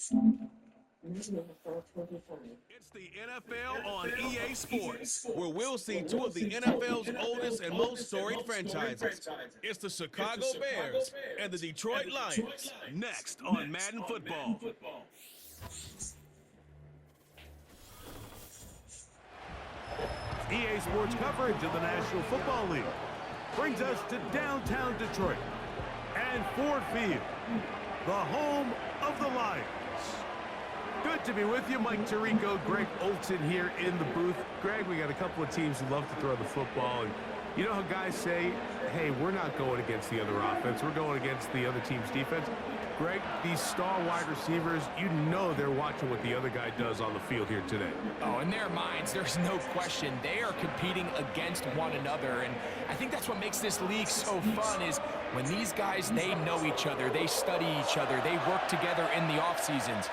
It's the NFL on EA Sports, where we'll see two of the NFL's oldest and most storied franchises. It's the Chicago Bears and the Detroit Lions, next on Madden Football. EA Sports coverage of the National Football League brings us to downtown Detroit and Ford Field, the home of the Lions. Good to be with you. Mike Tirico, Greg Olson here in the booth. Greg, we got a couple of teams who love to throw the football. And you know how guys say, hey, we're not going against the other offense. We're going against the other team's defense. Greg, these star wide receivers, you know they're watching what the other guy does on the field here today. Oh, in their minds, there's no question. They are competing against one another. And I think that's what makes this league so fun is when these guys, they know each other. They study each other. They work together in the off seasons.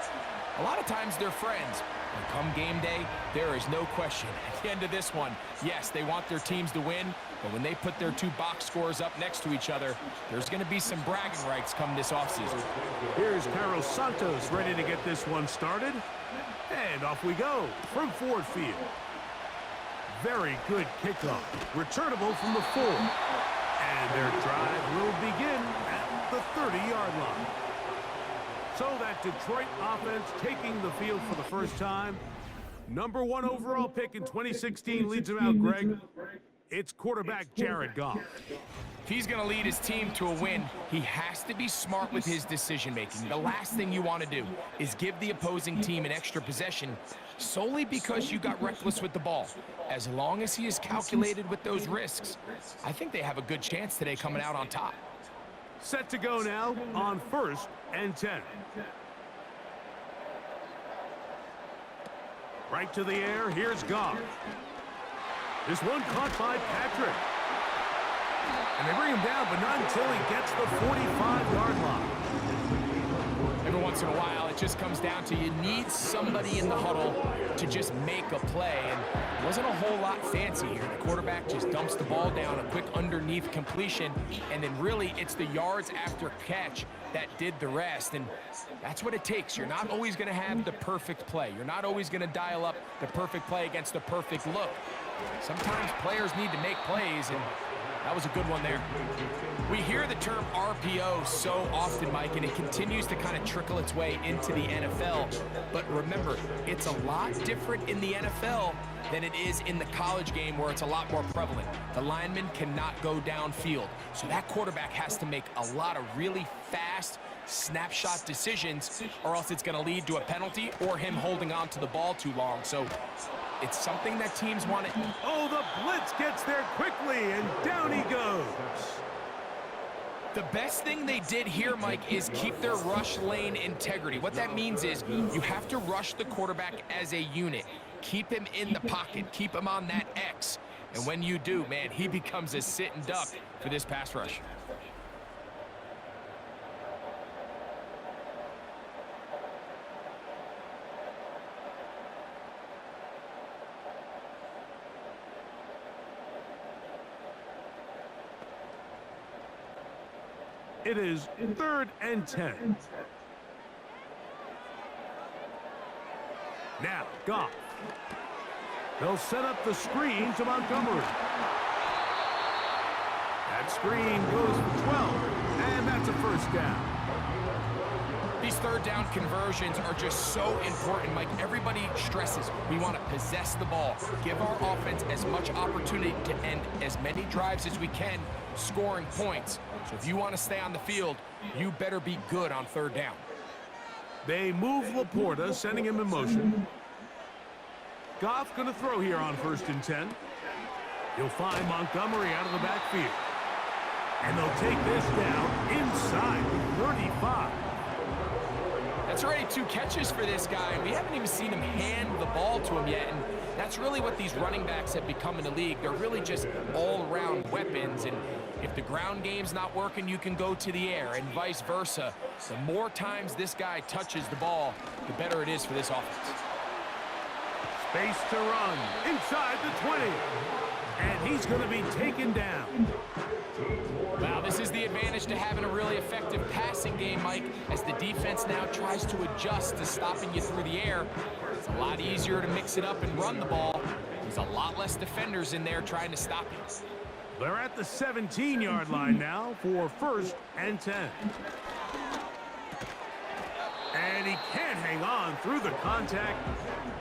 A lot of times they're friends. And come game day, there is no question. At the end of this one, yes, they want their teams to win, but when they put their two box scores up next to each other, there's going to be some bragging rights come this offseason. Here's Carlos Santos ready to get this one started. And off we go from Ford Field. Very good kickoff. Returnable from the 4. And their drive will begin at the 30-yard line. So that Detroit offense taking the field for the first time. Number 1 overall pick in 2016 leads him out, Greg. It's quarterback Jared Goff. If he's going to lead his team to a win, he has to be smart with his decision-making. The last thing you want to do is give the opposing team an extra possession solely because you got reckless with the ball. As long as he is calculated with those risks, I think they have a good chance today coming out on top. Set to go now on 1st and 10. Right to the air, here's Goff. This one caught by Patrick. And they bring him down, but not until he gets the 45-yard line. Every once in a while, it just comes down to you need somebody in the huddle to just make a play. And it wasn't a whole lot fancy here. The quarterback just dumps the ball down, a quick underneath completion, and then really it's the yards after catch that did the rest. And that's what it takes. You're not always going to have the perfect play. You're not always going to dial up the perfect play against the perfect look. Sometimes players need to make plays, and that was a good one there. We hear the term RPO so often, Mike, and it continues to kind of trickle its way into the NFL. But remember, it's a lot different in the NFL than it is in the college game where it's a lot more prevalent. The lineman cannot go downfield. So that quarterback has to make a lot of really fast snapshot decisions, or else it's going to lead to a penalty or him holding on to the ball too long. So it's something that teams want to... Oh, the blitz gets there quickly, and down he goes. The best thing they did here, Mike, is keep their rush lane integrity. What that means is you have to rush the quarterback as a unit. Keep him in the pocket. Keep him on that X. And when you do, man, he becomes a sitting duck for this pass rush. It is 3rd and 10. Now, Goff. They'll set up the screen to Montgomery. That screen goes for 12, and that's a first down. These third down conversions are just so important, Mike. Everybody stresses we want to possess the ball, give our offense as much opportunity to end as many drives as we can, scoring points. So if you want to stay on the field, you better be good on third down. They move Laporta, sending him in motion. Goff going to throw here on 1st and 10. He'll find Montgomery out of the backfield. And they'll take this down inside the 35. That's already 2 catches for this guy. We haven't even seen him hand the ball to him yet. And that's really what these running backs have become in the league. They're really just all-around weapons. And if the ground game's not working, you can go to the air and vice versa. The more times this guy touches the ball, the better it is for this offense. Space to run inside the 20. And he's going to be taken down. Wow, this is the advantage to having a really effective passing game, Mike, as the defense now tries to adjust to stopping you through the air. It's a lot easier to mix it up and run the ball. There's a lot less defenders in there trying to stop you. They're at the 17-yard line now for 1st and 10. And he can't hang on through the contact.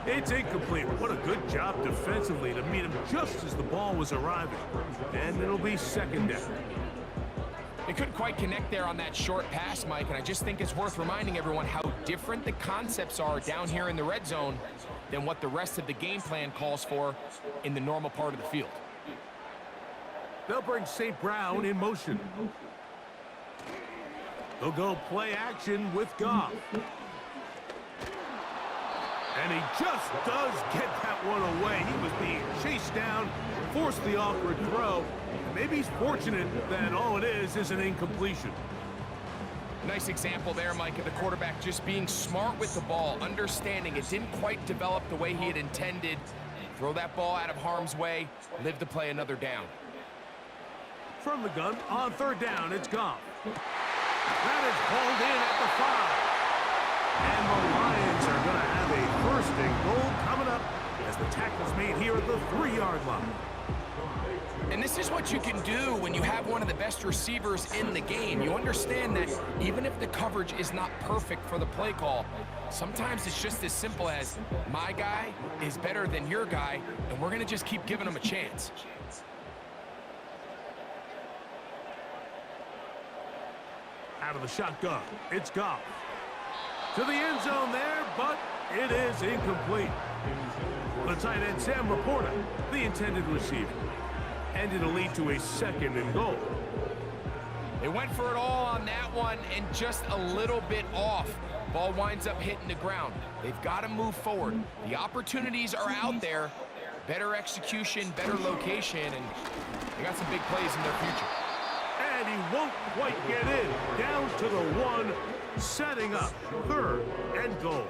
It's incomplete. What a good job defensively to meet him just as the ball was arriving. And it'll be 2nd down. They couldn't quite connect there on that short pass, Mike, and I just think it's worth reminding everyone how different the concepts are down here in the red zone than what the rest of the game plan calls for in the normal part of the field. They'll bring St. Brown in motion. They'll go play action with Goff. And he just does get that one away. He was being chased down, forced the awkward throw. Maybe he's fortunate that all it is an incompletion. Nice example there, Mike, of the quarterback just being smart with the ball, understanding it didn't quite develop the way he had intended. Throw that ball out of harm's way, live to play another down. From the gun, on 3rd down, it's Goff. That is pulled in at the 5. And the Lions are going to have a 1st and goal coming up as the tackle's made here at the 3-yard line. And this is what you can do when you have one of the best receivers in the game. You understand that even if the coverage is not perfect for the play call, sometimes it's just as simple as my guy is better than your guy, and we're going to just keep giving him a chance. Out of the shotgun, it's Goff. To the end zone there, but it is incomplete. The tight end, Sam Laporta, the intended receiver. And it'll lead to a 2nd and goal. They went for it all on that one and just a little bit off. Ball winds up hitting the ground. They've got to move forward. The opportunities are out there. Better execution, better location, and they got some big plays in their future. And he won't quite get in. Down to the 1, setting up 3rd and goal.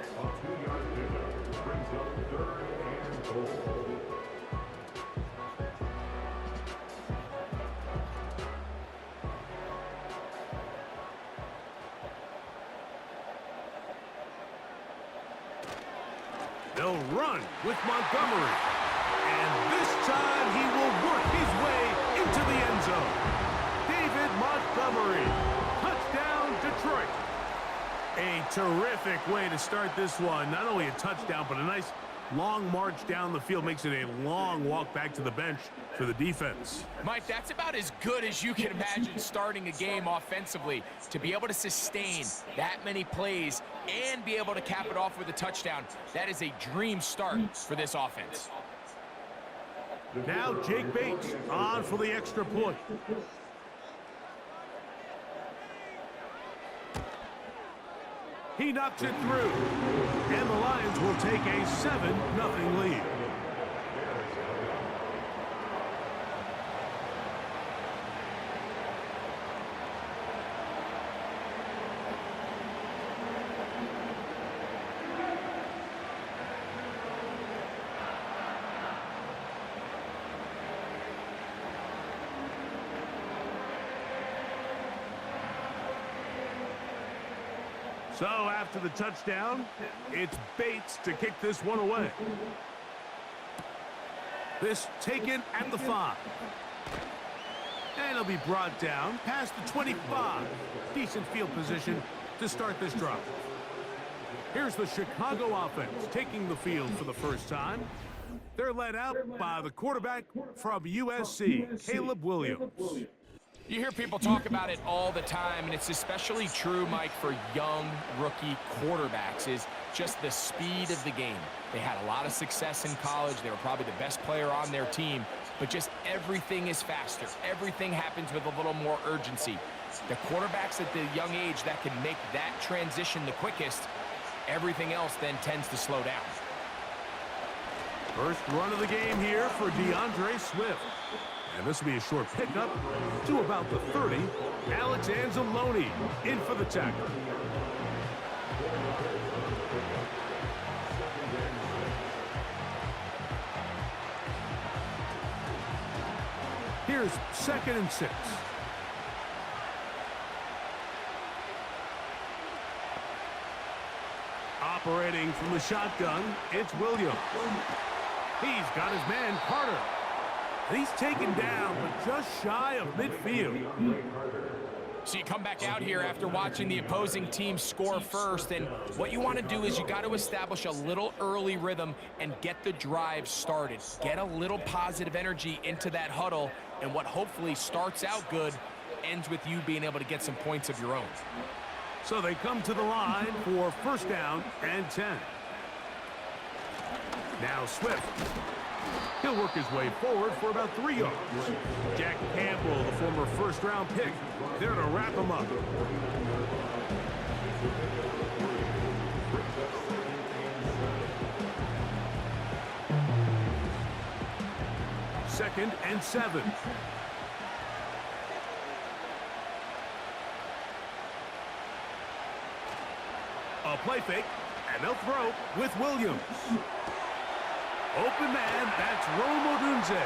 They'll run with Montgomery. And this time he will work his way into the end zone. David Montgomery. Touchdown, Detroit. A terrific way to start this one. Not only a touchdown, but a nice long march down the field. Makes it a long walk back to the bench for the defense. Mike, that's about as good as you can imagine starting a game offensively. To be able to sustain that many plays and be able to cap it off with a touchdown, that is a dream start for this offense. Now Jake Bates on for the extra point. He knocks it through. And the Lions will take a 7-0 lead. So after the touchdown, it's Bates to kick this one away. This taken at the 5. And it'll be brought down past the 25. Decent field position to start this drive. Here's the Chicago offense taking the field for the first time. They're led out by the quarterback from USC, Caleb Williams. You hear people talk about it all the time, and it's especially true, Mike, for young rookie quarterbacks, is just the speed of the game. They had a lot of success in college. They were probably the best player on their team, but just everything is faster. Everything happens with a little more urgency. The quarterbacks at the young age that can make that transition the quickest, everything else then tends to slow down. First run of the game here for DeAndre Swift. And this will be a short pickup to about the 30. Alex Anzalone in for the tackle. Here's 2nd and 6. Operating from the shotgun, it's Williams. He's got his man, Carter. And he's taken down, but just shy of midfield. So you come back out here after watching the opposing team score first, and what you want to do is you got to establish a little early rhythm and get the drive started. Get a little positive energy into that huddle, and what hopefully starts out good ends with you being able to get some points of your own. So they come to the line for 1st down and 10. Now Swift. He'll work his way forward for about 3 yards. Jack Campbell, the former 1st-round pick, there to wrap him up. Second and 7. A play fake, and they'll throw with Williams. Open man, that's Rome Odunze.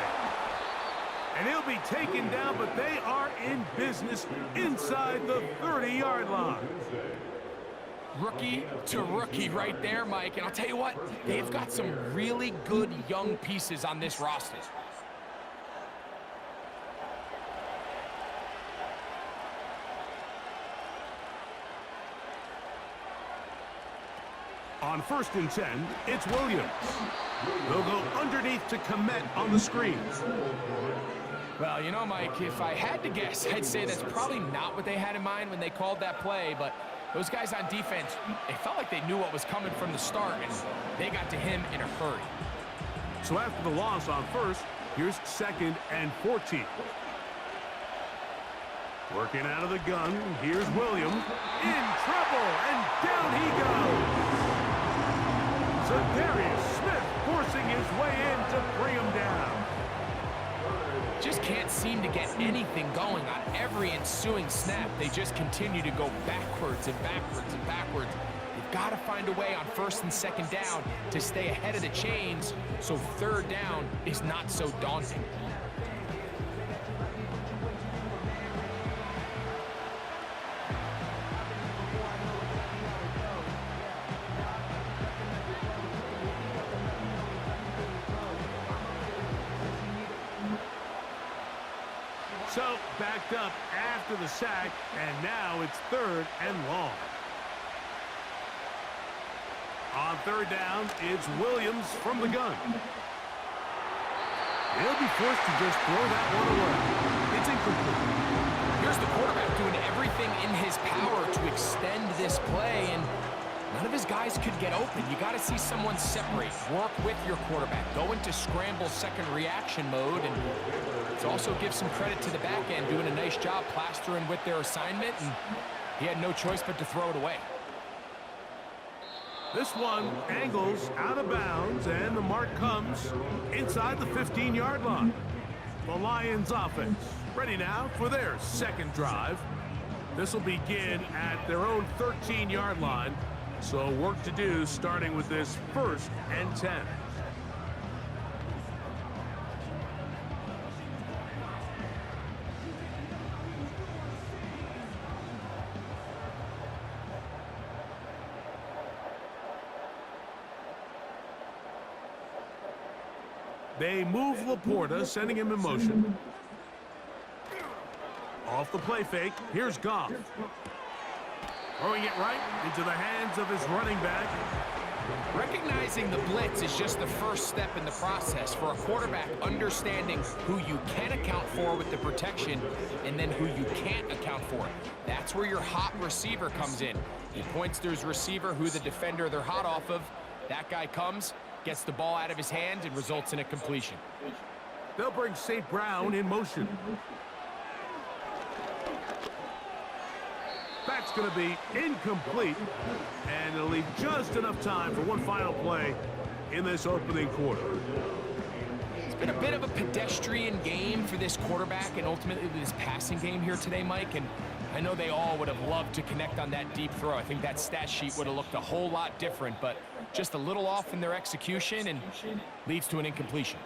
And he'll be taken down, but they are in business inside the 30-yard line. Rookie to rookie right there, Mike. And I'll tell you what, they've got some really good young pieces on this roster. On 1st and 10, it's Williams. They'll go underneath to Komet on the screen. Well, you know, Mike, if I had to guess, I'd say that's probably not what they had in mind when they called that play, but those guys on defense, they felt like they knew what was coming from the start, and they got to him in a hurry. So after the loss on 1st, here's 2nd and 14. Working out of the gun, here's Williams. In trouble, and down he goes. Darius Smith forcing his way in to bring him down. Just can't seem to get anything going on every ensuing snap. They just continue to go backwards and backwards and backwards. You've got to find a way on 1st and 2nd down to stay ahead of the chains so 3rd down is not so daunting. So, backed up after the sack, and now it's 3rd and long. On 3rd down, it's Williams from the gun. He'll be forced to just throw that one away. It's incomplete. Here's the quarterback doing everything in his power to extend this play, and none of his guys could get open. You got to see someone separate, work with your quarterback, go into scramble second reaction mode, and to also give some credit to the back end, doing a nice job plastering with their assignment, and he had no choice but to throw it away. This one angles out of bounds, and the mark comes inside the 15-yard line. The Lions offense ready now for their 2nd drive. This will begin at their own 13-yard line. So work to do starting with this 1st and 10. They move Laporta, sending him in motion. Off the play fake, here's Goff. Throwing it right into the hands of his running back. Recognizing the blitz is just the first step in the process for a quarterback, understanding who you can account for with the protection and then who you can't account for. That's where your hot receiver comes in. He points to his receiver, who the defender they're hot off of. That guy comes, gets the ball out of his hand, and results in a completion. They'll bring St. Brown in motion. That's going to be incomplete, and it'll leave just enough time for one final play in this opening quarter. It's been a bit of a pedestrian game for this quarterback and ultimately this passing game here today, Mike, and I know they all would have loved to connect on that deep throw. I think that stat sheet would have looked a whole lot different, but just a little off in their execution and leads to an incompletion.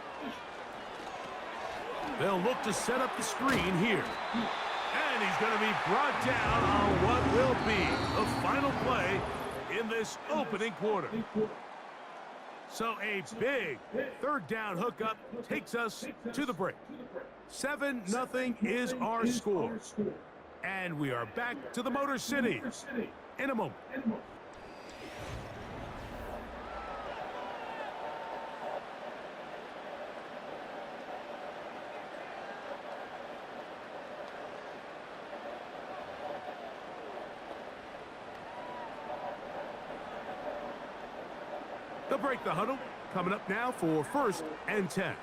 They'll look to set up the screen here. And he's going to be brought down on what will be the final play in this opening quarter. So a big third down hookup takes us to the break. 7-0 is our score. And we are back to the Motor City in a moment. They'll break the huddle. Coming up now for 1st and 10.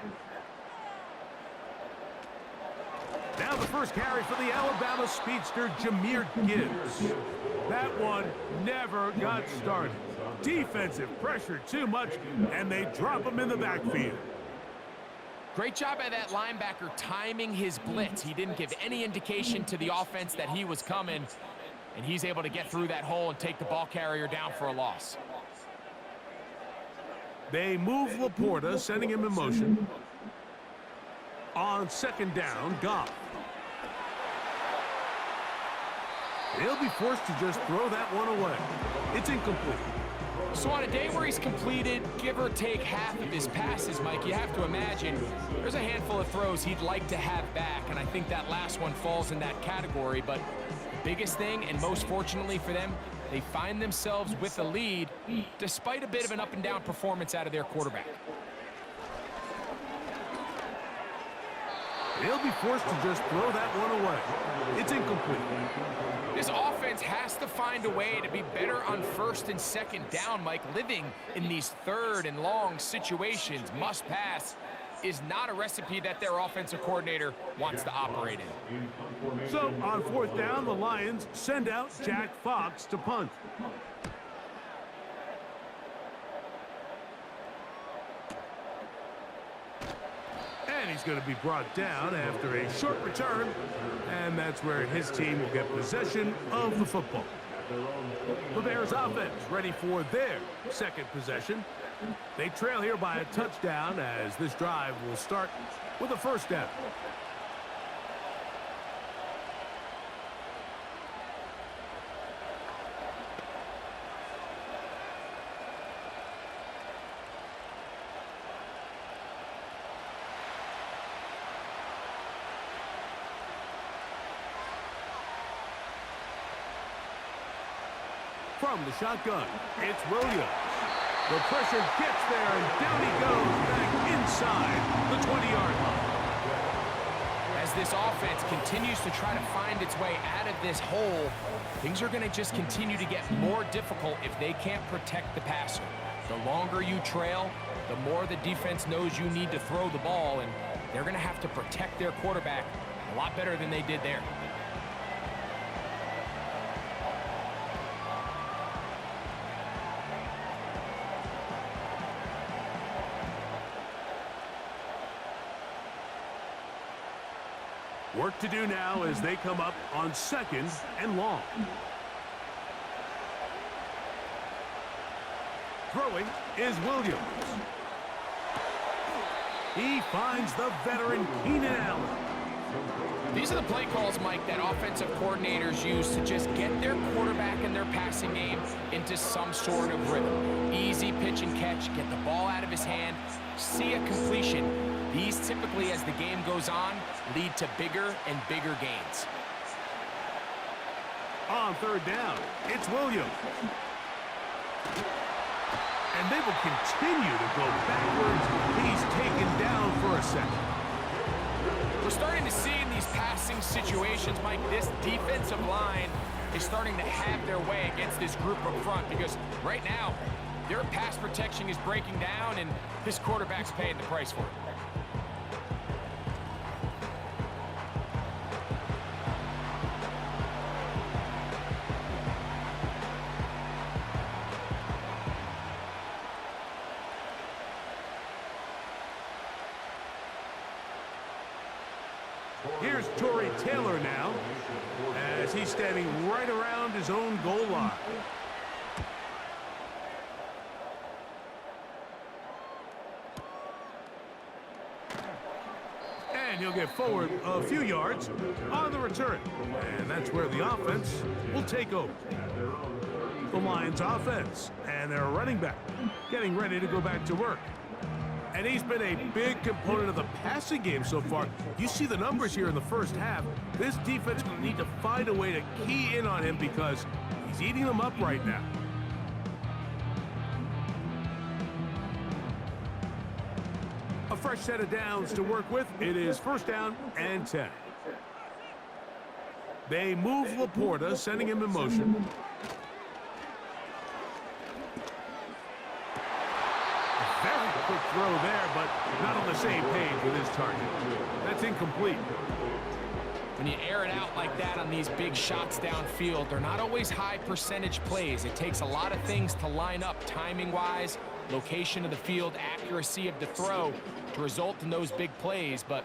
Now the first carry for the Alabama speedster, Jahmyr Gibbs. That one never got started. Defensive pressure too much, and they drop him in the backfield. Great job by that linebacker timing his blitz. He didn't give any indication to the offense that he was coming, and he's able to get through that hole and take the ball carrier down for a loss. They move Laporta, sending him in motion. On 2nd down, Goff. He'll be forced to just throw that one away. It's incomplete. So on a day where he's completed, give or take half of his passes, Mike, you have to imagine there's a handful of throws he'd like to have back, and I think that last one falls in that category. But the biggest thing, and most fortunately for them, they find themselves with a lead despite a bit of an up-and-down performance out of their quarterback. He'll be forced to just throw that one away. It's incomplete. This offense has to find a way to be better on 1st and 2nd down, Mike. Living in these 3rd and long situations, must pass, is not a recipe that their offensive coordinator wants to operate in. So on 4th down, the Lions send out Jack Fox to punt. And he's going to be brought down after a short return, and that's where his team will get possession of the football. The Bears offense ready for their 2nd possession. They trail here by a touchdown as this drive will start with a 1st down. From the shotgun, it's Williams. The pressure gets there, and down he goes back inside the 20-yard line. As this offense continues to try to find its way out of this hole, things are going to just continue to get more difficult if they can't protect the passer. The longer you trail, the more the defense knows you need to throw the ball, and they're going to have to protect their quarterback a lot better than they did there. Work to do now as they come up on 2nd and long. Throwing is Williams. He finds the veteran Keenan Allen. These are the play calls, Mike, that offensive coordinators use to just get their quarterback and their passing game into some sort of rhythm. Easy pitch and catch, get the ball out of his hand, see a completion. These typically, as the game goes on, lead to bigger and bigger gains. On 3rd down, it's Williams. And they will continue to go backwards. He's taken down for a second. We're starting to see in these passing situations, Mike, this defensive line is starting to have their way against this group up front, because right now, their pass protection is breaking down, and this quarterback's paying the price for it. Here's Tory Taylor now, as he's standing right around his own goal line. And he'll get forward a few yards on the return. And that's where the offense will take over. The Lions offense and their running back getting ready to go back to work. And he's been a big component of the passing game so far. You see the numbers here in the first half. This defense will need to find a way to key in on him because he's eating them up right now. A fresh set of downs to work with. It is first down and 10. They move Laporta, sending him in motion. Very quick throw there, but not on the same page with his target. That's incomplete. When you air it out like that on these big shots downfield, they're not always high percentage plays. It takes a lot of things to line up timing-wise, location of the field, accuracy of the throw to result in those big plays. But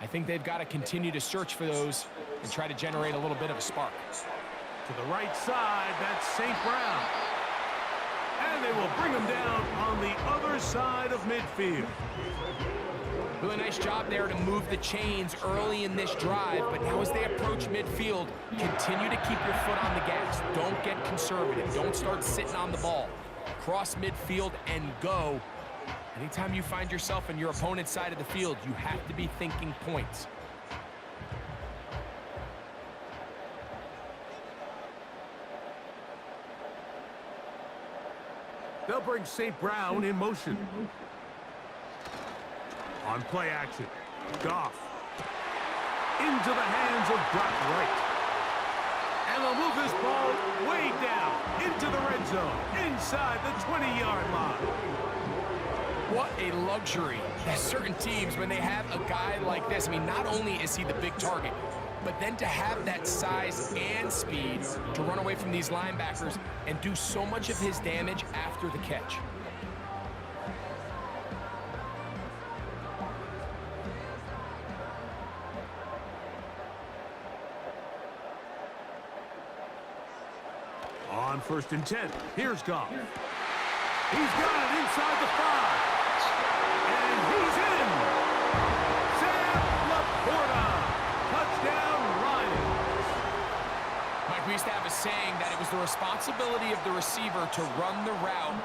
I think they've got to continue to search for those and try to generate a little bit of a spark. To the right side, that's St. Brown. And they will bring him down on the other side of midfield. Really nice job there to move the chains early in this drive, but now as they approach midfield, continue to keep your foot on the gas. Don't get conservative. Don't start sitting on the ball. Cross midfield and go. Anytime you find yourself on your opponent's side of the field, you have to be thinking points. They'll bring St. Brown in motion. On play action, Goff. Into the hands of Brock Wright. And they'll move this ball way down into the red zone, inside the 20-yard line. What a luxury. There's certain teams, when they have a guy like this, I mean, not only is he the big target, but then to have that size and speed to run away from these linebackers and do so much of his damage after the catch. On 1st and 10, here's Goff. He's got it inside the 5. And he's in. Sam Laporta. Touchdown, Lions. Mike, we used to have a saying that it was the responsibility of the receiver to run the route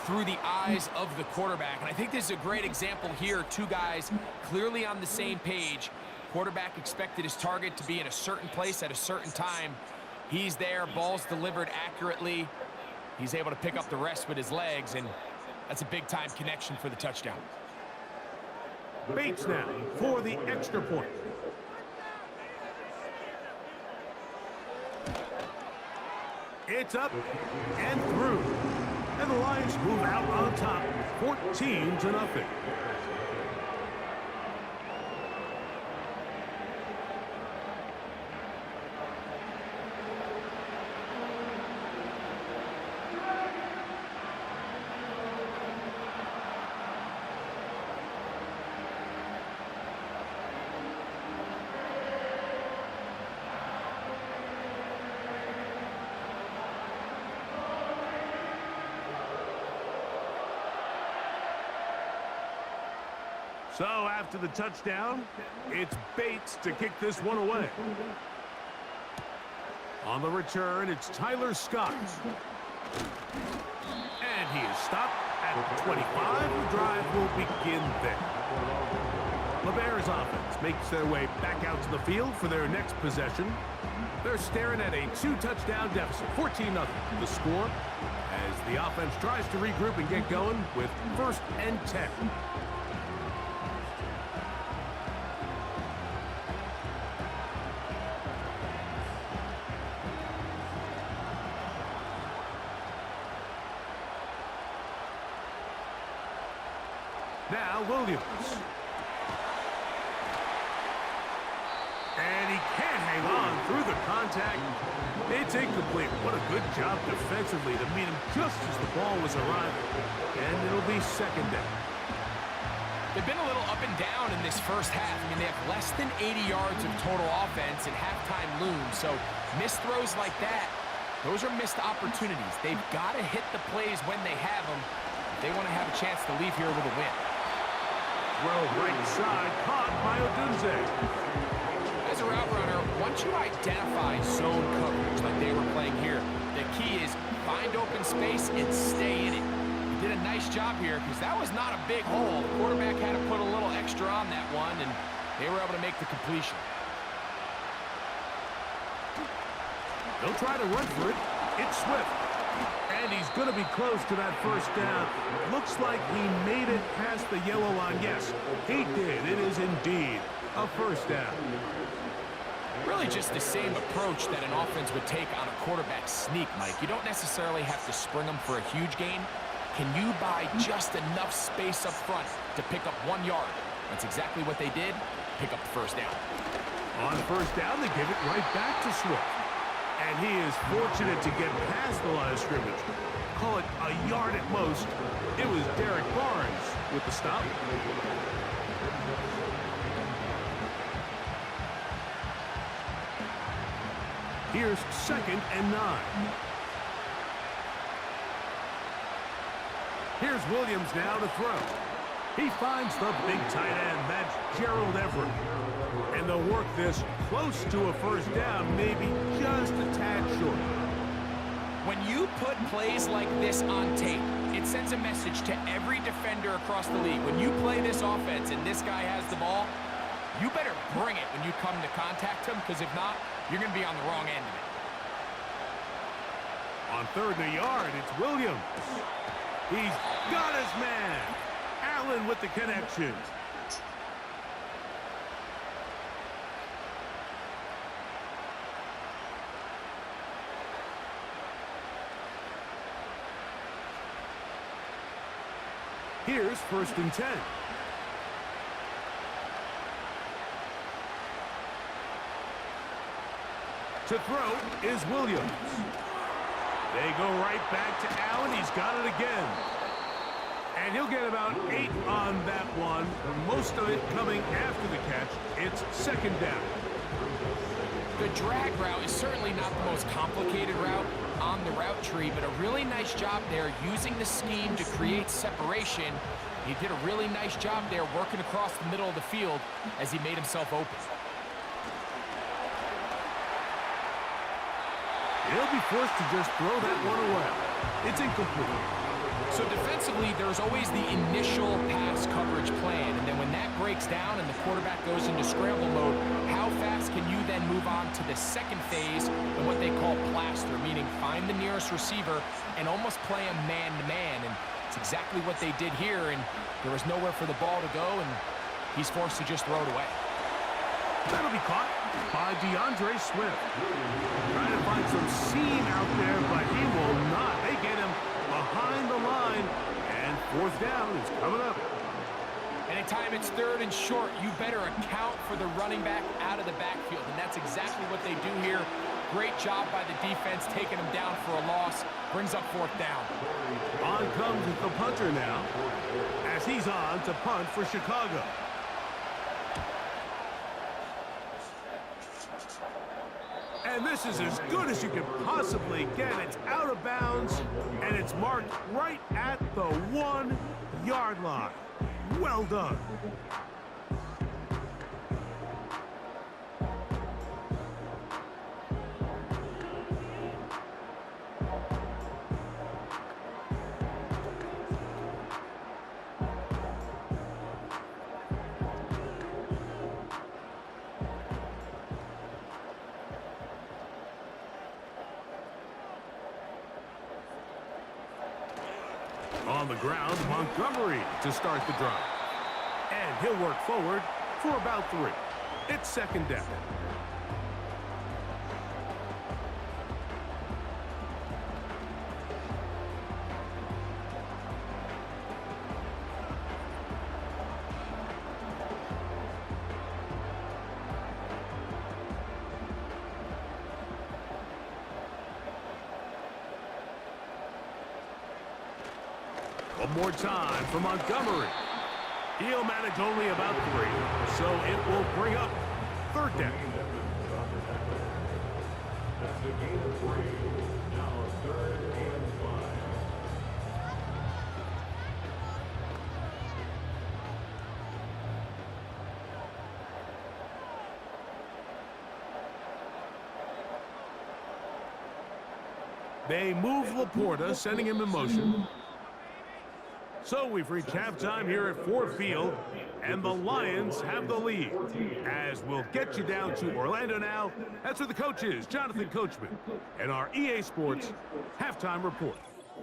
through the eyes of the quarterback. And I think this is a great example here. Two guys clearly on the same page. Quarterback expected his target to be in a certain place at a certain time. He's there, ball's delivered accurately. He's able to pick up the rest with his legs, and that's a big-time connection for the touchdown. Bates now for the extra point. It's up and through. And the Lions move out on top, 14-0. So after the touchdown, it's Bates to kick this one away. On the return, it's Tyler Scott. And he is stopped at the 25. The drive will begin there. The Bears offense makes their way back out to the field for their next possession. They're staring at a 2-touchdown deficit, 14-0. The score as the offense tries to regroup and get going with 1st and 10. Now Williams. And he can't hang on through the contact. It's incomplete. What a good job defensively to meet him just as the ball was arriving. And it'll be 2nd down. They've been a little up and down in this first half. I mean, they have less than 80 yards of total offense and halftime looms. So missed throws like that, those are missed opportunities. They've got to hit the plays when they have them if they want to have a chance to leave here with a win. throw right side, caught by Odunze. As a route runner, once you identify zone coverage like they were playing here, the key is find open space and stay in it. He did a nice job here because that was not a big hole. The quarterback had to put a little extra on that one, and they were able to make the completion. They'll try to run for it. It's Swift. And he's going to be close to that first down. Looks like he made it past the yellow line. Yes, he did. It is indeed a first down. Really just the same approach that an offense would take on a quarterback sneak, Mike. You don't necessarily have to spring them for a huge gain. Can you buy just enough space up front to pick up 1 yard? That's exactly what they did. Pick up the first down. On first down, they give it right back to Swift. And he is fortunate to get past the line of scrimmage. Call it a yard at most. It was Derek Barnes with the stop. Here's 2nd and 9. Here's Williams now to throw. He finds the big tight end. That's Gerald Everett. And they'll work this close to a first down, maybe just a tad short. When you put plays like this on tape, it sends a message to every defender across the league. When you play this offense and this guy has the ball, you better bring it when you come to contact him, because if not, you're going to be on the wrong end of it. On 3rd and a yard, it's Williams. He's got his man. Allen with the connection. Here's 1st and 10. To throw is Williams. They go right back to Allen. He's got it again. And he'll get about 8 on that one. Most of it coming after the catch. It's 2nd down. The drag route is certainly not the most complicated route on the route tree, but a really nice job there using the scheme to create separation. He did a really nice job there working across the middle of the field as he made himself open. He'll be forced to just throw that one away. It's incomplete. So defensively, there's always the initial pass coverage plan, and then when that breaks down and the quarterback goes into scramble mode, how fast can you then move on to the second phase and what they call plaster, meaning find the nearest receiver and almost play him man-to-man, and it's exactly what they did here, and there was nowhere for the ball to go, and he's forced to just throw it away. That'll be caught by DeAndre Swift. Trying to find some seam out there, but he will not. They get him behind the line, and 4th down is coming up. Anytime it's 3rd and short, you better account for the running back out of the backfield, and that's exactly what they do here. Great job by the defense taking him down for a loss. Brings up 4th down. On comes the punter now, as he's on to punt for Chicago. And this is as good as you can possibly get. It's out of bounds, and it's marked right at the 1-yard line. Well done. On the ground, Montgomery to start the drive. And he'll work forward for about 3. It's 2nd down. One more time for Montgomery. He'll manage only about 3, so it will bring up 3rd down. That's the game of 3. Now 3rd and 5. 4 They move Laporta, sending him in motion. So we've reached halftime here at Ford Field, and the Lions have the lead. As we'll get you down to Orlando now, that's where the coach is, Jonathan Coachman, and our EA Sports Halftime Report.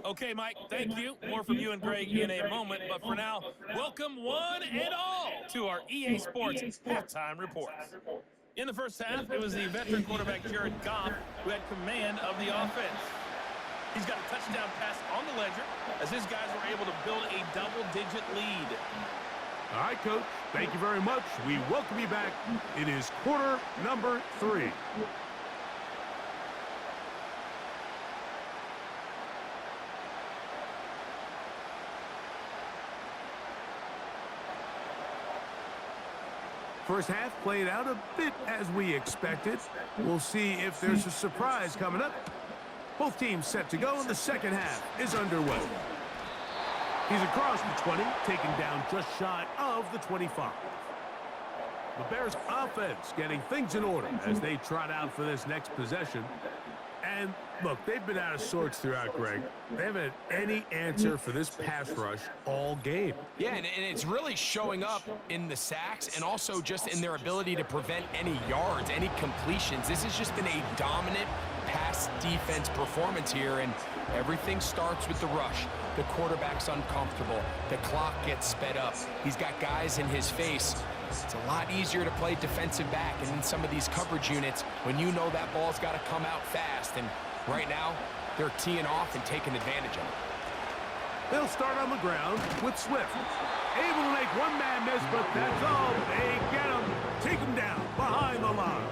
Okay, Mike, thank you. More from you and Greg in a moment. But for now, welcome one and all to our EA Sports Halftime Report. In the first half, it was the veteran quarterback Jared Goff who had command of the offense. He's got a touchdown pass on the ledger as his guys were able to build a double-digit lead. All right, Coach, thank you very much. We welcome you back. It is quarter number 3. First half played out a bit as we expected. We'll see if there's a surprise coming up. Both teams set to go, and the second half is underway. He's across the 20, taken down just shy of the 25. The Bears offense getting things in order as they trot out for this next possession. And look, they've been out of sorts throughout, Greg. They haven't had any answer for this pass rush all game. Yeah, and it's really showing up in the sacks and also just in their ability to prevent any yards, any completions. This has just been a dominant pass defense performance here, and everything starts with the rush. The quarterback's uncomfortable. The clock gets sped up. He's got guys in his face. It's a lot easier to play defensive back and in some of these coverage units when you know that ball's got to come out fast. And right now, they're teeing off and taking advantage of it. They'll start on the ground with Swift. Able to make one man miss, but that's all. They get him, take him down behind the line.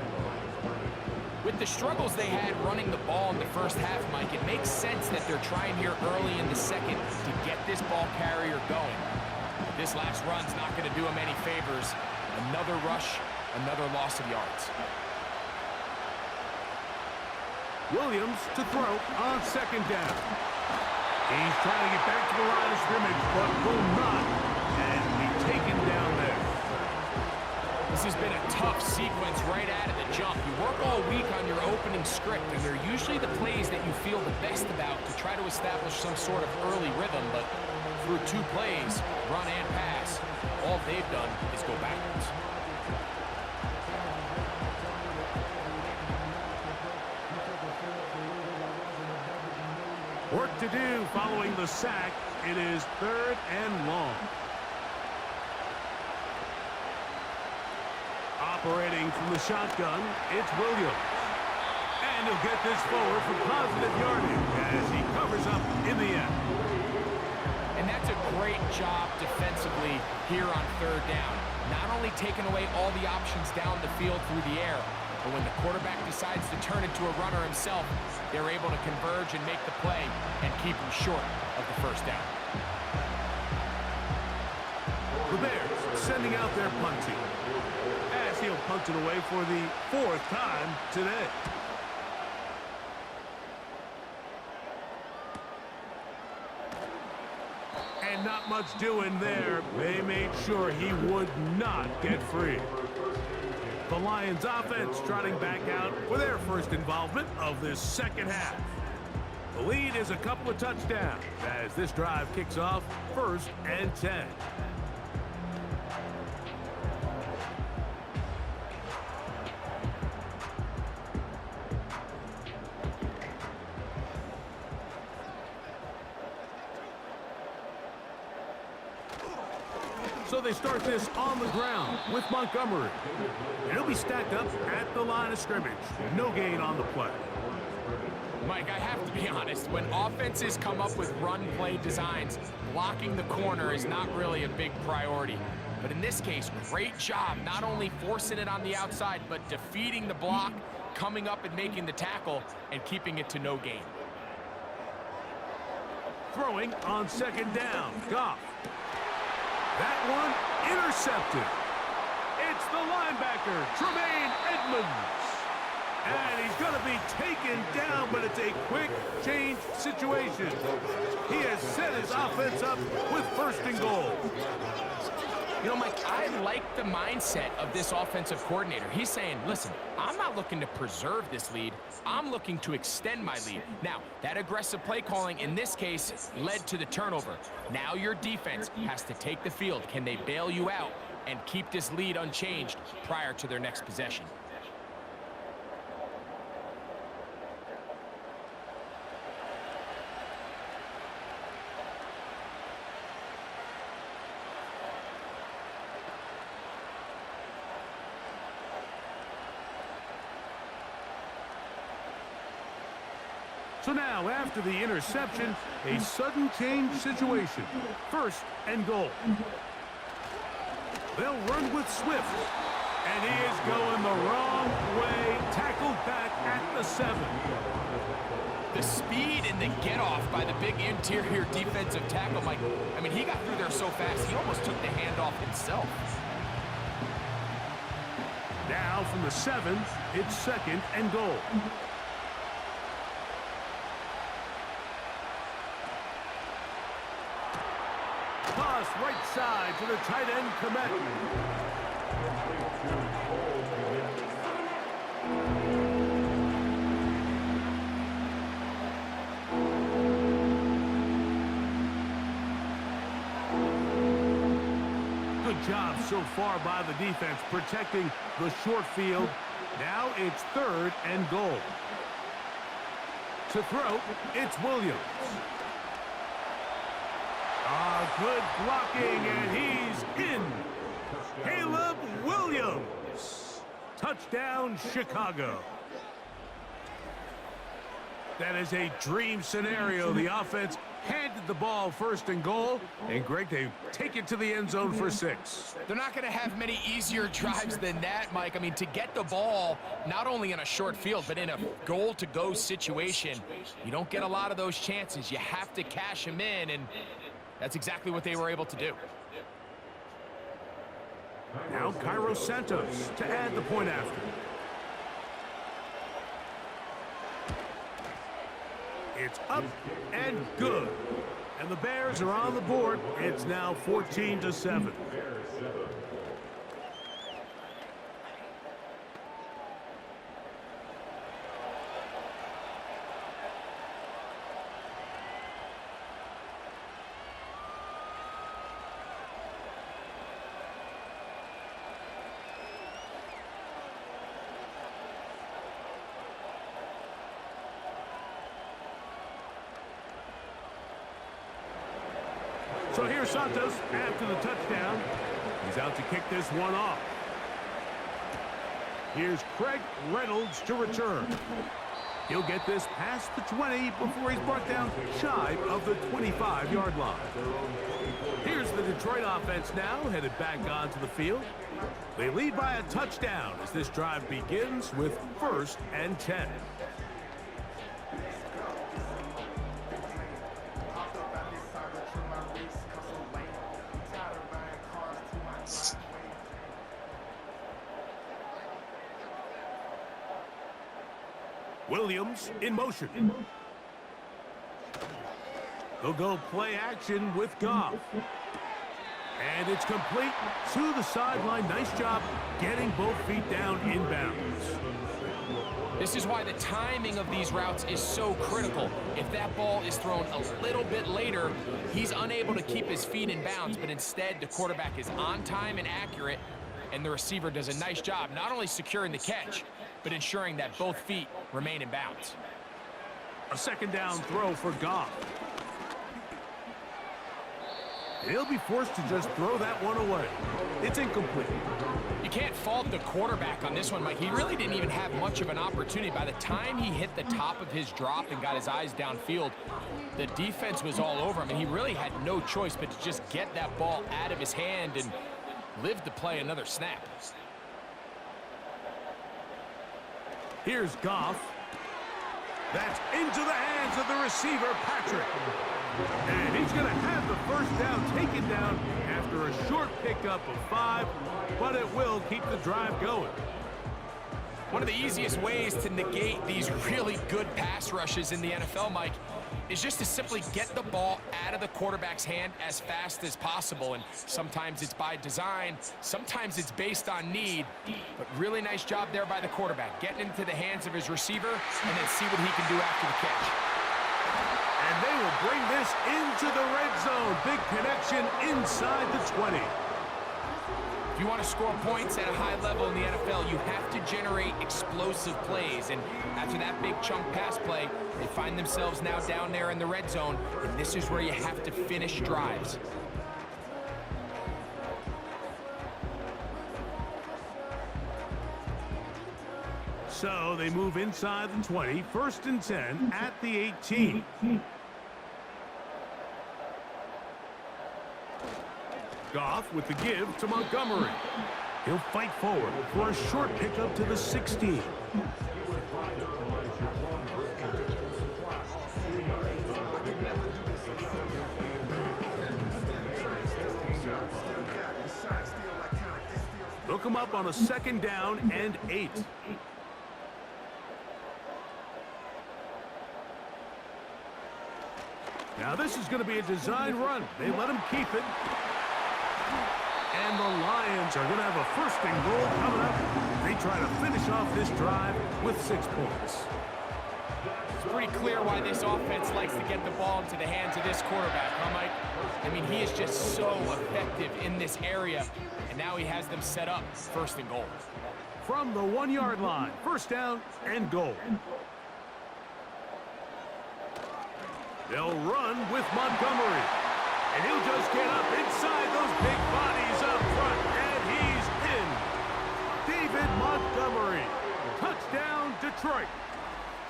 With the struggles they had running the ball in the first half, Mike, it makes sense that they're trying here early in the second to get this ball carrier going. This last run's not going to do him any favors. Another rush, another loss of yards. Williams to throw on second down. He's trying to get back to the line of scrimmage, but will not. And be taken down there. This has been a tough sequence right out of the jump. You work all week on your opening script, and they're usually the plays that you feel the best about to try to establish some sort of early rhythm, but through 2 plays, run and pass, all they've done is go backwards. Work to do following the sack. It is 3rd and long. Operating from the shotgun, it's Williams. And he'll get this forward for positive yardage as he covers up in the end. And that's a great job defensively here on 3rd down. Not only taking away all the options down the field through the air, but when the quarterback decides to turn into a runner himself, they're able to converge and make the play and keep him short of the 1st down. The Bears sending out their punt team as he'll punt it away for the 4th time today. And not much doing there. They made sure he would not get free. The Lions offense trotting back out for their first involvement of this second half. The lead is a couple of touchdowns as this drive kicks off 1st and 10. So they start this on the ground with Montgomery. And he'll be stacked up at the line of scrimmage. No gain on the play. Mike, I have to be honest. When offenses come up with run play designs, blocking the corner is not really a big priority. But in this case, great job not only forcing it on the outside, but defeating the block, coming up and making the tackle, and keeping it to no gain. Throwing on second down, Goff. That one intercepted. It's the linebacker, Tremaine Edmonds. And he's going to be taken down, but it's a quick change situation. He has set his offense up with 1st and goal. You know, Mike, I like the mindset of this offensive coordinator. He's saying, listen, I'm not looking to preserve this lead. I'm looking to extend my lead. Now, that aggressive play calling in this case led to the turnover. Now your defense has to take the field. Can they bail you out and keep this lead unchanged prior to their next possession? So now, after the interception, a sudden change situation. 1st and goal. They'll run with Swift. And he is going the wrong way. Tackled back at the 7. The speed and the get-off by the big interior defensive tackle, Mike. I mean, he got through there so fast, he almost took the handoff himself. Now from the 7, it's 2nd and goal. Toss right side to the tight end, Komet. Good job so far by the defense protecting the short field. Now it's 3rd and goal. To throw, it's Williams. Good blocking, and he's in. Caleb Williams. Touchdown, Chicago. That is a dream scenario. The offense handed the ball 1st and goal, and Greg, they take it to the end zone for 6. They're not going to have many easier drives than that, Mike. I mean, to get the ball, not only in a short field, but in a goal-to-go situation, you don't get a lot of those chances. You have to cash them in, and that's exactly what they were able to do. Now Cairo Santos to add the point after. It's up and good. And the Bears are on the board. It's now 14-7. So here's Santos after the touchdown. He's out to kick this one off. Here's Craig Reynolds to return. He'll get this past the 20 before he's brought down shy of the 25-yard line. Here's the Detroit offense now, headed back onto the field. They lead by a touchdown as this drive begins with 1st and 10. Williams in motion. They'll go play action with Goff. And it's complete to the sideline. Nice job getting both feet down inbounds. This is why the timing of these routes is so critical. If that ball is thrown a little bit later, he's unable to keep his feet in bounds, but instead the quarterback is on time and accurate, and the receiver does a nice job not only securing the catch, but ensuring that both feet remain in bounds. A 2nd down throw for Goff. He'll be forced to just throw that one away. It's incomplete. You can't fault the quarterback on this one, Mike. He really didn't even have much of an opportunity. By the time he hit the top of his drop and got his eyes downfield, the defense was all over him, and he really had no choice but to just get that ball out of his hand and live to play another snap. Here's Goff. That's into the hands of the receiver, Patrick. And he's going to have the 1st down taken down after a short pickup of 5, but it will keep the drive going. One of the easiest ways to negate these really good pass rushes in the NFL, Mike, is just to simply get the ball out of the quarterback's hand as fast as possible. And sometimes it's by design, sometimes it's based on need. But really nice job there by the quarterback, getting into the hands of his receiver and then see what he can do after the catch. And they will bring this into the red zone. Big connection inside the 20. If you want to score points at a high level in the NFL, you have to generate explosive plays. And after that big chunk pass play, they find themselves now down there in the red zone. And this is where you have to finish drives. So they move inside the 20, 1st and 10 at the 18. Goff with the give to Montgomery. He'll fight forward for a short pickup to the 16. Look him up on a 2nd down and 8. Now this is going to be a design run. They let him keep it. And the Lions are going to have a 1st and goal coming up. They try to finish off this drive with 6 points. It's pretty clear why this offense likes to get the ball into the hands of this quarterback, huh, Mike? I mean, he is just so effective in this area, and now he has them set up 1st and goal. From the 1-yard line, 1st down and goal. They'll run with Montgomery. And he'll just get up inside those big bodies up front. And he's in. David Montgomery. Touchdown, Detroit.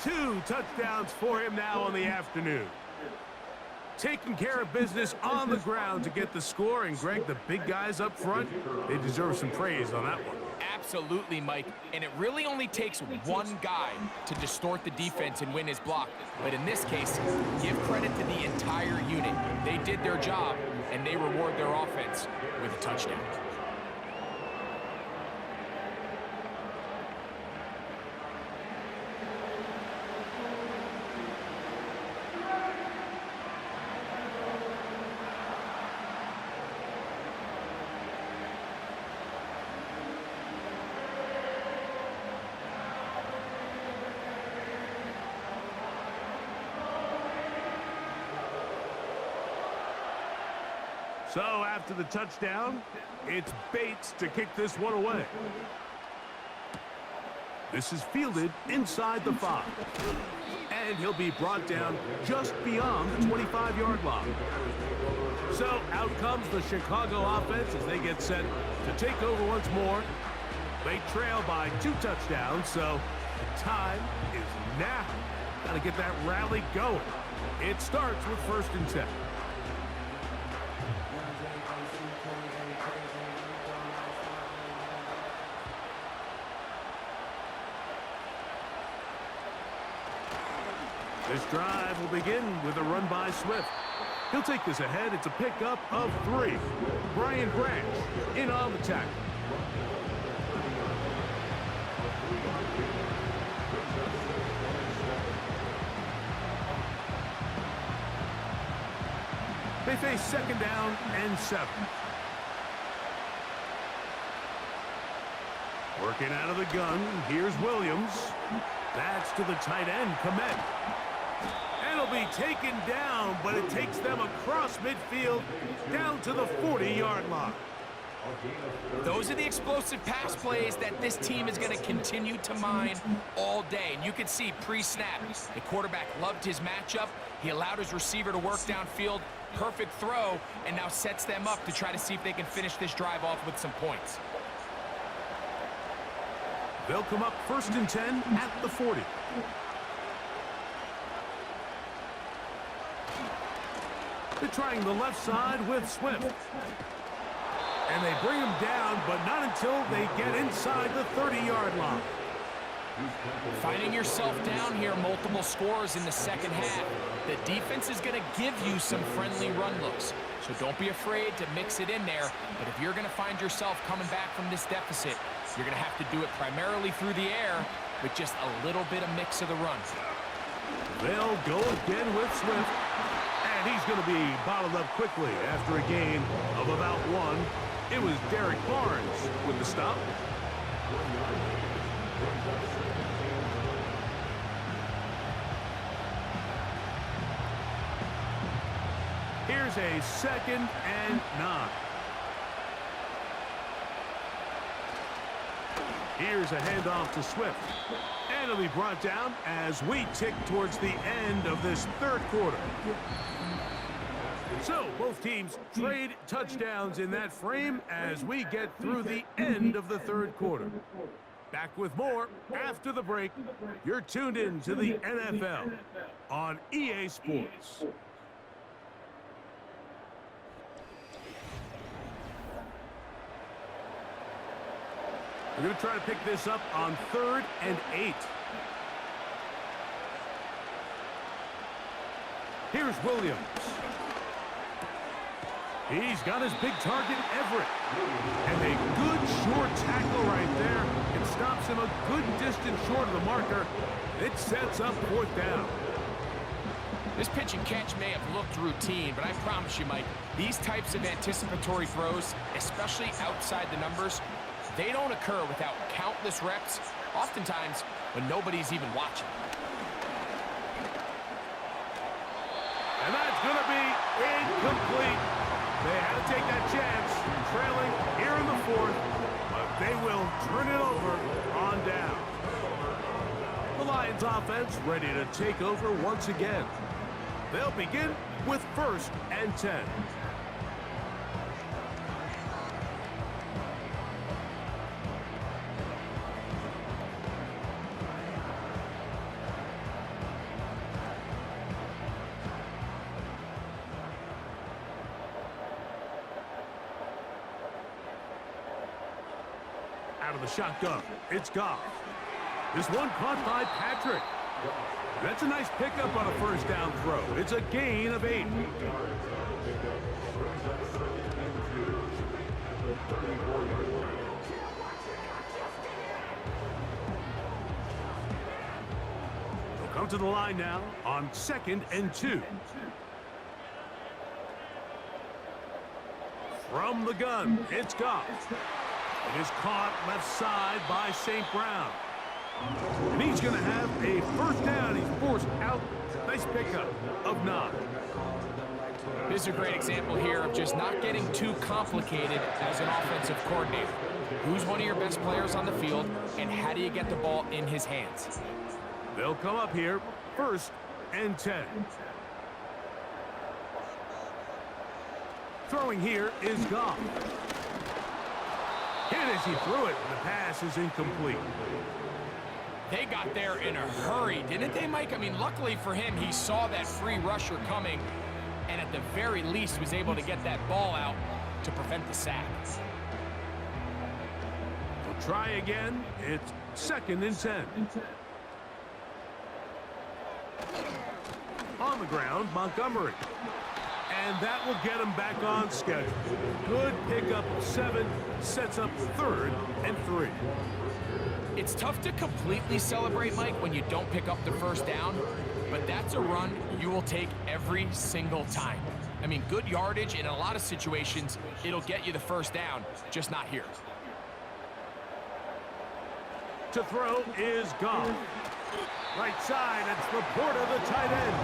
2 touchdowns for him now on the afternoon. Taking care of business on the ground to get the score. And, Greg, the big guys up front, they deserve some praise on that one. Absolutely, Mike. And it really only takes one guy to distort the defense and win his block. But in this case, give credit to the entire unit. They did their job, and they reward their offense with a touchdown. So after the touchdown, it's Bates to kick this one away. This is fielded inside the 5. And he'll be brought down just beyond the 25-yard line. So out comes the Chicago offense as they get set to take over once more. They trail by 2 touchdowns, so the time is now. Got to get that rally going. It starts with 1st and 10. This drive will begin with a run by Swift. He'll take this ahead. It's a pickup of 3. Brian Branch in on the tackle. They face 2nd down and 7. Working out of the gun, here's Williams. That's to the tight end, Komet. And it'll be taken down, but it takes them across midfield down to the 40-yard line. Those are the explosive pass plays that this team is going to continue to mine all day. And you can see pre-snap, the quarterback loved his matchup. He allowed his receiver to work downfield. Perfect throw, and now sets them up to try to see if they can finish this drive off with some points. They'll come up 1st and 10 at the 40. They're trying the left side with Swift. And they bring him down, but not until they get inside the 30-yard line. Finding yourself down here, multiple scores in the second half. The defense is going to give you some friendly run looks. So don't be afraid to mix it in there. But if you're going to find yourself coming back from this deficit, you're going to have to do it primarily through the air with just a little bit of mix of the run. They'll go again with Swift. And he's going to be bottled up quickly after a gain of about 1. It was Derek Barnes with the stop. Here's a 2nd and 9. Here's a handoff to Swift. And it'll be brought down as we tick towards the end of this 3rd quarter. So, both teams trade touchdowns in that frame as we get through the end of the 3rd quarter. Back with more after the break. You're tuned in to the NFL on EA Sports. We're going to try to pick this up on 3rd and 8. Here's Williams. He's got his big target, Everett. And a good short tackle right there. It stops him a good distance short of the marker. It sets up 4th down. This pitch and catch may have looked routine, but I promise you, Mike, these types of anticipatory throws, especially outside the numbers, they don't occur without countless reps, oftentimes when nobody's even watching. And that's going to be incomplete. They had to take that chance, trailing here in the 4th, but they will turn it over on down. The Lions offense ready to take over once again. They'll begin with 1st and 10. Out of the shotgun, it's Goff. This one caught by Patrick. That's a nice pickup on a 1st down throw. It's a gain of 8. They'll come to the line now on 2nd and 2. From the gun, it's Goff. It is caught left side by St. Brown. And he's going to have a 1st down. He's forced out. Nice pickup of 9. This is a great example here of just not getting too complicated as an offensive coordinator. Who's one of your best players on the field, and how do you get the ball in his hands? They'll come up here, 1st and 10. Throwing here is Goff. Hit as he threw it, and the pass is incomplete. They got there in a hurry, didn't they, Mike? I mean, luckily for him, he saw that free rusher coming, and at the very least was able to get that ball out to prevent the sack. We'll try again. It's 2nd and 10. On the ground, Montgomery. And that will get him back on schedule. Good pickup of 7, sets up 3rd and 3. It's tough to completely celebrate, Mike, when you don't pick up the 1st down, but that's a run you will take every single time. I mean, good yardage in a lot of situations, it'll get you the 1st down, just not here. To throw is Goff. Right side, it's Laporta, the tight end.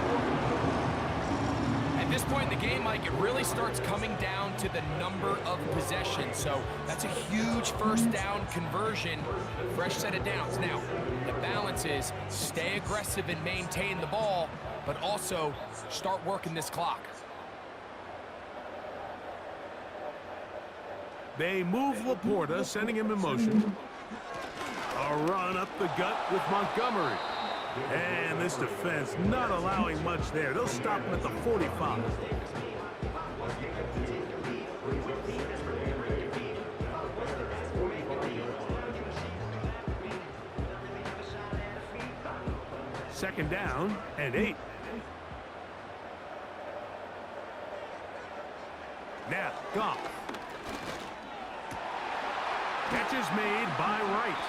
At this point in the game, Mike, it really starts coming down to the number of possessions. So that's a huge 1st down conversion, fresh set of downs. Now, the balance is stay aggressive and maintain the ball, but also start working this clock. They move Laporta, sending him in motion. A run up the gut with Montgomery. And this defense not allowing much there. They'll stop him at the 45. Second down and 8. Now, Goff. Catch is made by Wright.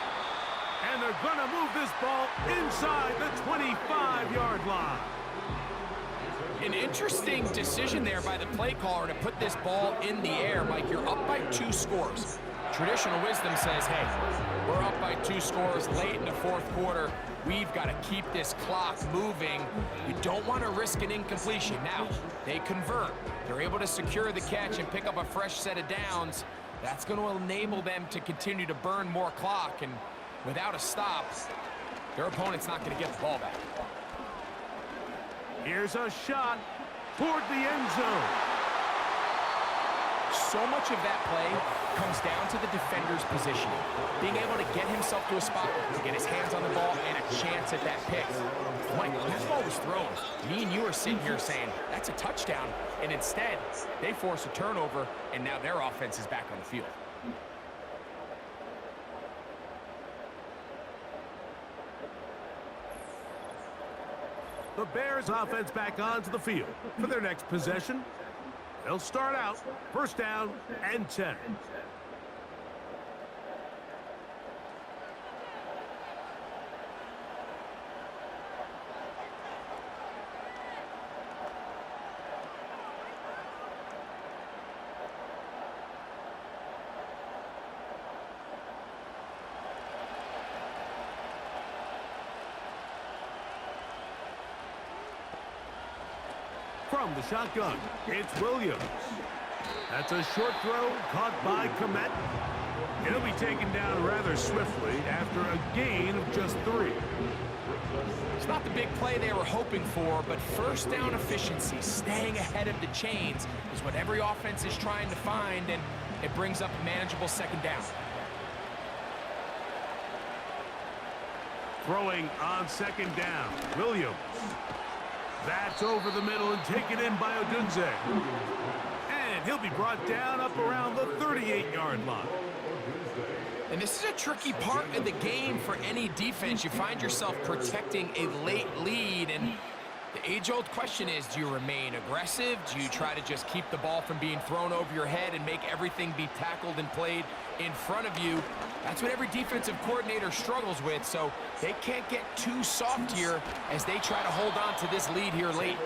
And they're going to move this ball inside the 25-yard line. An interesting decision there by the play caller to put this ball in the air. Mike, you're up by 2 scores. Traditional wisdom says, hey, we're up by 2 scores late in the 4th quarter. We've got to keep this clock moving. You don't want to risk an incompletion. Now, they convert. They're able to secure the catch and pick up a fresh set of downs. That's going to enable them to continue to burn more clock. And without a stop, their opponent's not going to get the ball back. Here's a shot toward the end zone. So much of that play comes down to the defender's position. Being able to get himself to a spot, to get his hands on the ball, and a chance at that pick. Mike, when that ball was thrown, me and you are sitting here saying, that's a touchdown. And instead, they force a turnover, and now their offense is back on the field. The Bears offense back onto the field for their next possession. They'll start out first down and 10. From the shotgun, it's Williams. That's a short throw caught by Komet. It'll be taken down rather swiftly after a gain of just 3. It's not the big play they were hoping for, but first down efficiency, staying ahead of the chains, is what every offense is trying to find, and it brings up a manageable second down. Throwing on second down, Williams. That's over the middle and taken in by Odunze. And he'll be brought down up around the 38-yard line. And this is a tricky part of the game for any defense. You find yourself protecting a late lead, and the age-old question is, do you remain aggressive? Do you try to just keep the ball from being thrown over your head and make everything be tackled and played in front of you? That's what every defensive coordinator struggles with, so they can't get too soft here as they try to hold on to this lead here late.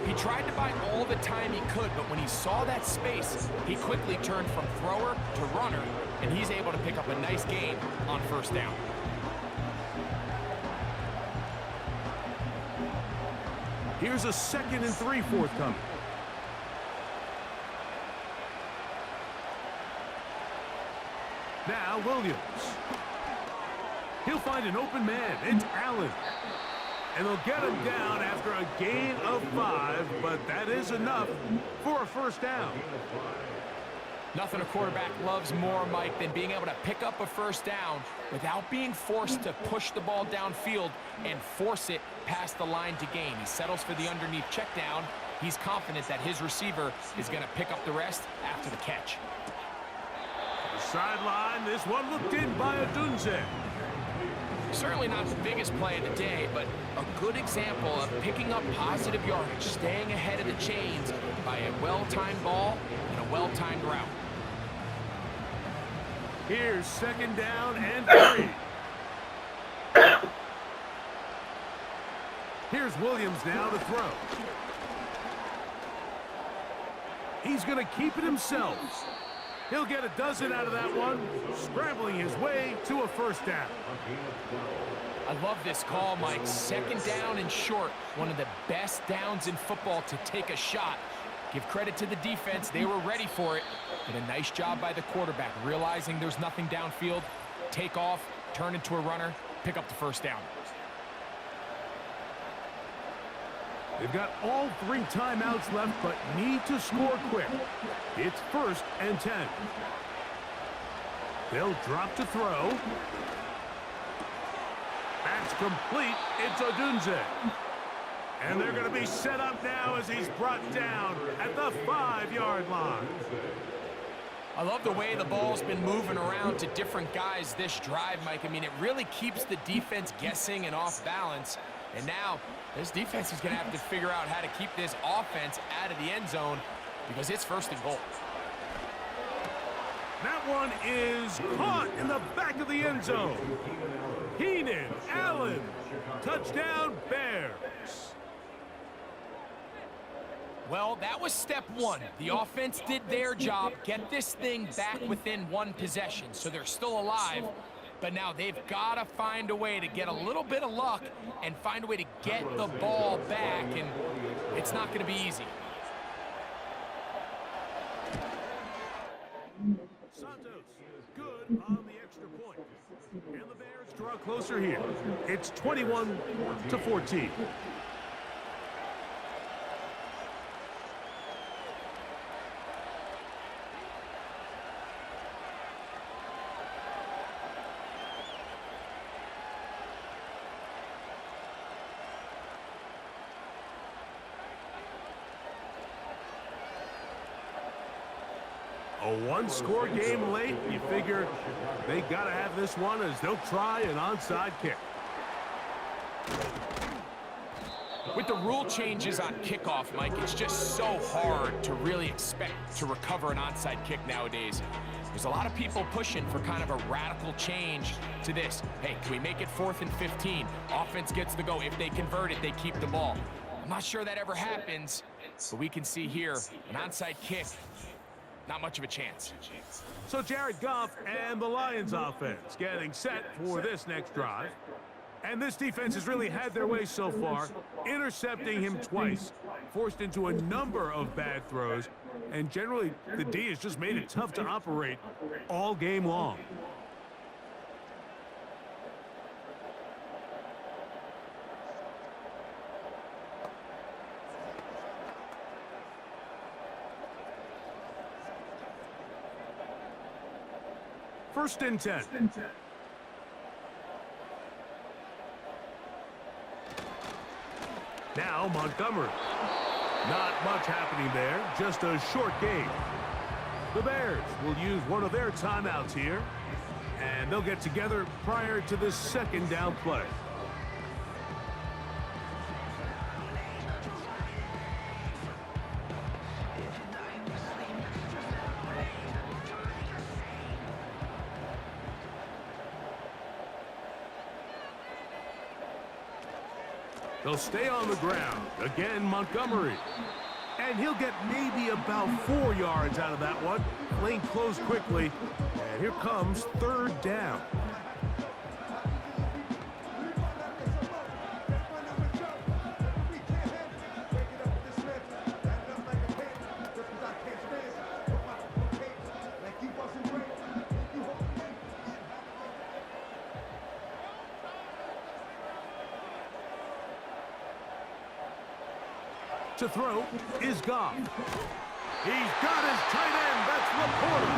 He tried to buy all the time he could, but when he saw that space, he quickly turned from thrower to runner, and he's able to pick up a nice gain on first down. Here's a 2nd and 3 forthcoming. Now Williams. He'll find an open man. It's Allen. And they'll get him down after a gain of 5, but that is enough for a first down. Nothing a quarterback loves more, Mike, than being able to pick up a first down without being forced to push the ball downfield and force it past the line to gain. He settles for the underneath check down. He's confident that his receiver is going to pick up the rest after the catch. Sideline, this one looked in by Odunze. Certainly not the biggest play of the day, but a good example of picking up positive yardage, staying ahead of the chains by a well-timed ball and a well-timed route. Here's second down and 3. Here's Williams now to throw. He's going to keep it himself. He'll get a dozen out of that one, scrambling his way to a first down. I love this call, Mike. Second down and short. One of the best downs in football to take a shot. Give credit to the defense. They were ready for it. But a nice job by the quarterback, realizing there's nothing downfield. Take off, turn into a runner, pick up the first down. They've got all 3 timeouts left, but need to score quick. It's 1st and 10. They'll drop to throw. That's complete. It's Odunze. And they're going to be set up now as he's brought down at the 5-yard line. I love the way the ball's been moving around to different guys this drive, Mike. I mean, it really keeps the defense guessing and off balance. And now, this defense is going to have to figure out how to keep this offense out of the end zone because it's 1st and goal. That one is caught in the back of the end zone. Keenan Allen, touchdown Bears. Well, that was step one. The offense did their job, get this thing back within one possession, so they're still alive. But now they've got to find a way to get a little bit of luck and find a way to get the ball back, and it's not going to be easy. Santos, good on the extra point. And the Bears draw closer here. It's 21-14. A one-score game late, you figure they got to have this one as they'll try an onside kick. With the rule changes on kickoff, Mike, it's just so hard to really expect to recover an onside kick nowadays. There's a lot of people pushing for kind of a radical change to this. Hey, can we make it 4th and 15? Offense gets the go. If they convert it, they keep the ball. I'm not sure that ever happens, but we can see here an onside kick. Not much of a chance. So Jared Goff and the Lions offense getting set for this next drive. And this defense has really had their way so far, intercepting him twice, forced into a number of bad throws, and generally the D has just made it tough to operate all game long. First and 10. Now Montgomery. Not much happening there, just a short game. The Bears will use one of their timeouts here, and they'll get together prior to the second down play. They'll stay on the ground. Again, Montgomery. And he'll get maybe about 4 yards out of that one. Lane closed quickly. And here comes third down. To throw is Goff. He's got his tight end. That's Laporta.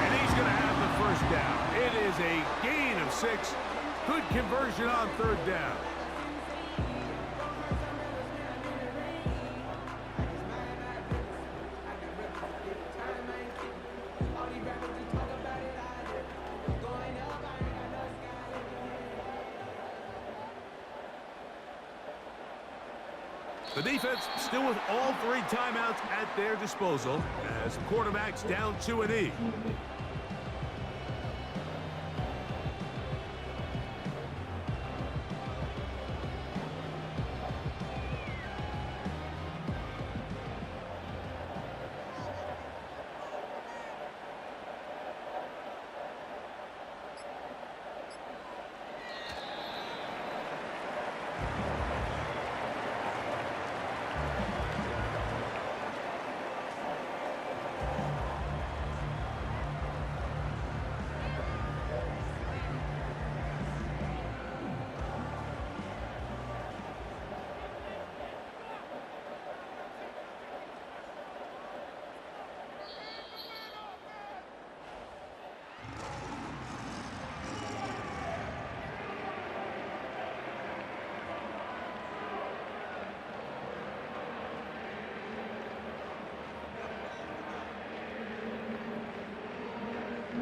And he's going to have the first down. It is a gain of 6. Good conversion on third down. The defense still with all 3 timeouts at their disposal as the quarterback's down to an E.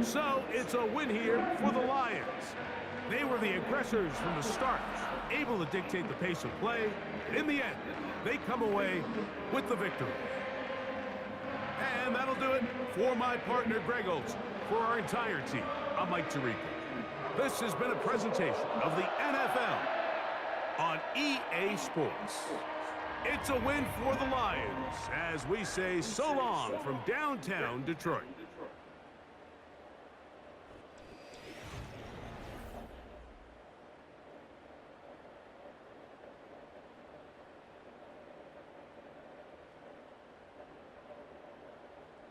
So it's a win here for the Lions. They were the aggressors from the start, able to dictate the pace of play. In the end, they come away with the victory. And that'll do it for my partner, Greg Olson. For our entire team, I'm Mike Tirico. This has been a presentation of the NFL on EA Sports. It's a win for the Lions as we say so long from downtown Detroit.